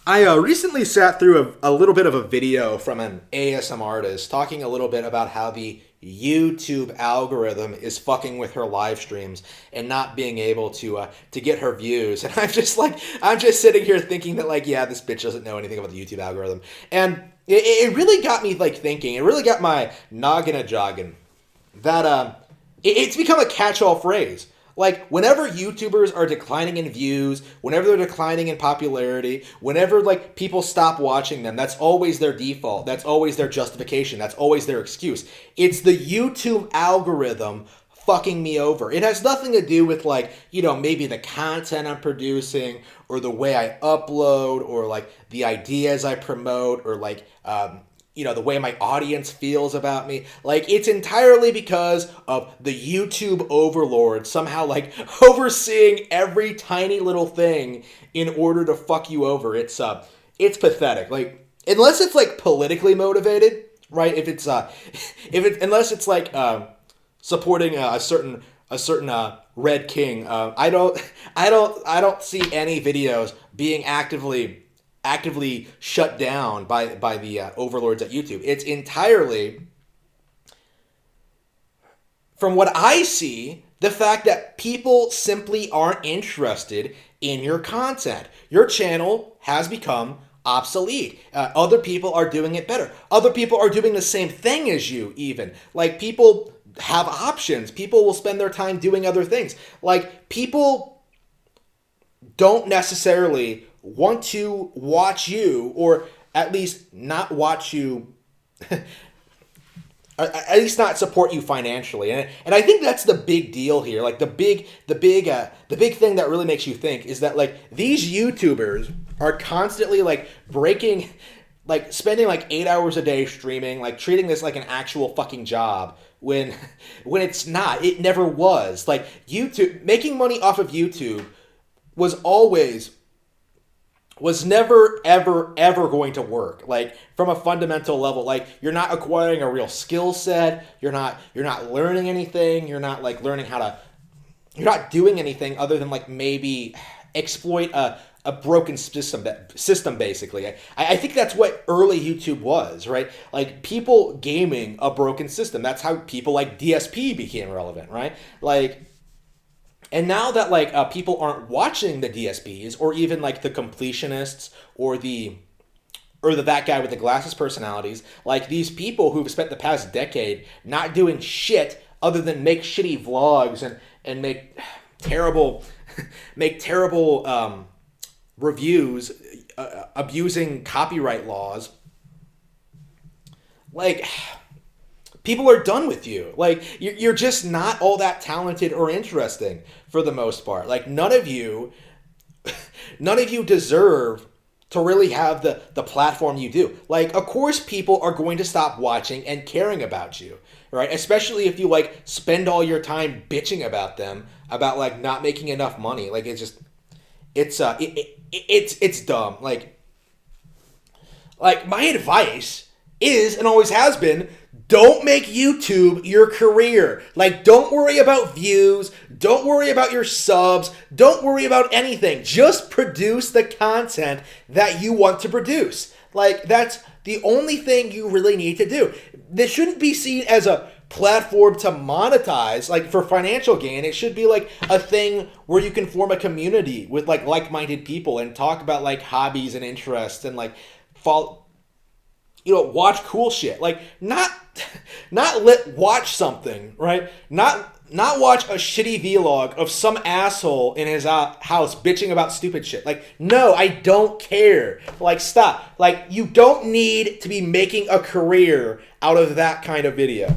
I recently sat through a little bit of a video from an ASM artist talking a little bit about how the YouTube algorithm is fucking with her live streams and not being able to get her views. And I'm just sitting here thinking that yeah, this bitch doesn't know anything about the YouTube algorithm. And it really got me thinking. It really got my noggin a jogging that it's become a catch-all phrase. Like, whenever YouTubers are declining in views, whenever they're declining in popularity, whenever, people stop watching them, that's always their default. That's always their justification. That's always their excuse. It's the YouTube algorithm fucking me over. It has nothing to do with, maybe the content I'm producing or the way I upload or, the ideas I promote or, the way my audience feels about me. It's entirely because of the YouTube overlord somehow, overseeing every tiny little thing in order to fuck you over. It's pathetic. Unless it's, politically motivated, right? Unless it's, supporting a certain red king, I don't see any videos being actively shut down by the overlords at YouTube. It's entirely, from what I see, the fact that people simply aren't interested in your content. Your channel has become obsolete. Other people are doing it better. Other people are doing the same thing as you, even. People have options. People will spend their time doing other things. People don't necessarily want to watch you, or at least not watch you, at least not support you financially, and I think that's the big deal here. The big thing that really makes you think is that these YouTubers are constantly breaking, spending 8 hours a day streaming, treating this like an actual fucking job when it's not. It never was. YouTube, making money off of YouTube was never, ever, ever going to work. From a fundamental level, you're not acquiring a real skill set. You're not learning anything. You're not you're not doing anything other than maybe exploit a broken system basically. I think that's what early YouTube was, right? People gaming a broken system. That's how people like DSP became relevant, right? And now that people aren't watching the DSPs or even the completionists or that guy with the glasses personalities, these people who've spent the past decade not doing shit other than make shitty vlogs and make terrible reviews, abusing copyright laws. People are done with you. You're just not all that talented or interesting for the most part. None of you deserve to really have the platform you do. Of course people are going to stop watching and caring about you, right? Especially if you spend all your time bitching about them, about not making enough money. It's dumb. My advice is, and always has been, don't make YouTube your career. Don't worry about views. Don't worry about your subs. Don't worry about anything. Just produce the content that you want to produce. That's the only thing you really need to do. This shouldn't be seen as a platform to monetize, for financial gain. It should be a thing where you can form a community with like-minded people and talk about hobbies and interests and follow, watch cool shit. Watch something, right? Not watch a shitty vlog of some asshole in his house bitching about stupid shit. No, I don't care. Stop. You don't need to be making a career out of that kind of video.